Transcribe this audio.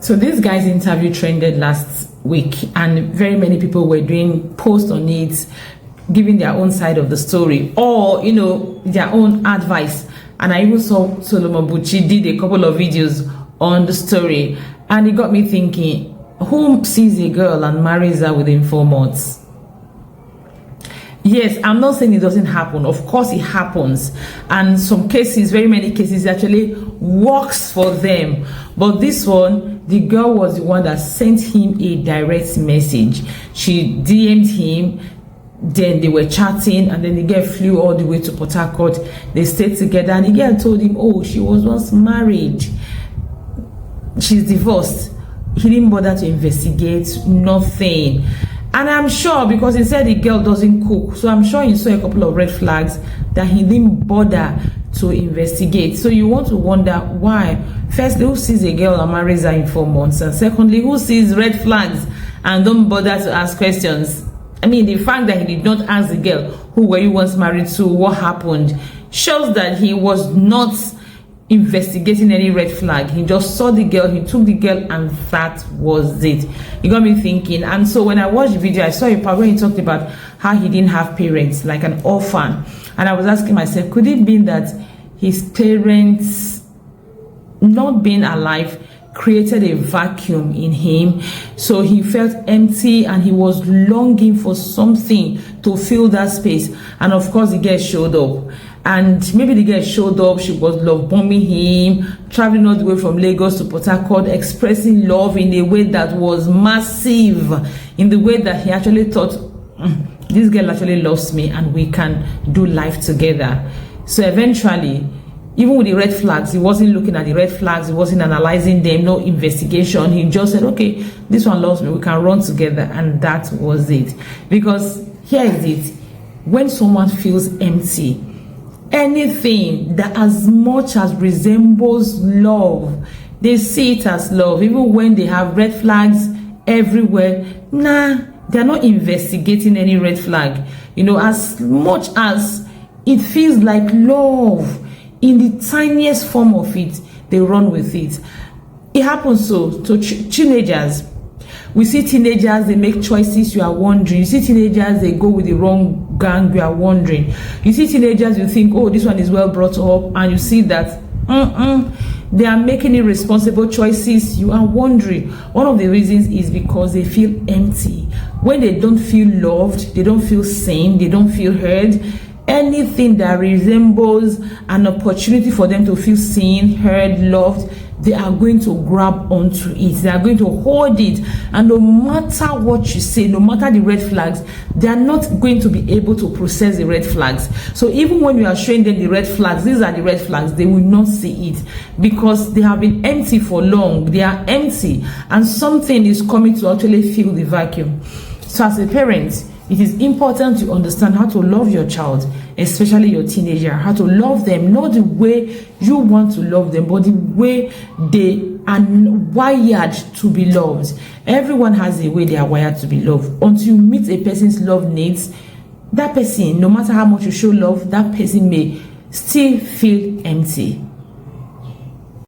So this guy's interview trended last week, and very many people were doing posts on it, giving their own side of the story, or their own advice. And I even saw Solomon Bucci did a couple of videos on the story, and it got me thinking, who sees a girl and marries her within 4 months? Yes, I'm not saying it doesn't happen. Of course it happens, and some cases, very many cases, actually works for them. But this one, the girl was the one that sent him a direct message. She DM'd him, then they were chatting, and then the girl flew all the way to Port Harcourt. They stayed together, and the girl told him, oh, she was once married, she's divorced. He didn't bother to investigate, nothing. And I'm sure, because he said the girl doesn't cook, so I'm sure he saw a couple of red flags that he didn't bother to investigate. So you want to wonder why. Firstly, who sees a girl and marries her in 4 months? And secondly, who sees red flags and don't bother to ask questions? I mean, the fact that he did not ask the girl, who were you once married to, what happened, shows that he was not investigating any red flag. He just saw the girl, he took the girl, and that was it. It got me thinking. And so when I watched the video, I saw a part where he talked about how he didn't have parents, like an orphan. And I was asking myself, could it be that his parents not being alive created a vacuum in him, so he felt empty and he was longing for something to fill that space? And of course the girl showed up, and maybe the girl showed up, she was love bombing him, traveling all the way from Lagos to Port Harcourt, expressing love in a way that was massive, in the way that he actually thought, this girl actually loves me and we can do life together. So eventually, even with the red flags, he wasn't looking at the red flags, he wasn't analyzing them, no investigation. He just said, okay, this one loves me, we can run together. And that was it. Because here is it, when someone feels empty, anything that as much as resembles love, they see it as love. Even when they have red flags everywhere, they're not investigating any red flag. As much as it feels like love, in the tiniest form of it, they run with it. It happens to teenagers. We see teenagers, they make choices, you are wondering. You see teenagers, they go with the wrong gang, you are wondering. You see teenagers, you think, oh, this one is well brought up, and you see that they are making irresponsible choices, you are wondering. One of the reasons is because they feel empty. When they don't feel loved, they don't feel seen, they don't feel heard. Anything that resembles an opportunity for them to feel seen, heard, loved, they are going to grab onto it. They are going to hold it. And no matter what you say, no matter the red flags, they are not going to be able to process the red flags. So even when you are showing them the red flags, these are the red flags, they will not see it, because they have been empty for long. They are empty, and something is coming to actually fill the vacuum. So as a parent, it is important to understand how to love your child, especially your teenager, how to love them, not the way you want to love them, but the way they are wired to be loved. Everyone has a way they are wired to be loved. Until you meet a person's love needs, that person, no matter how much you show love, that person may still feel empty.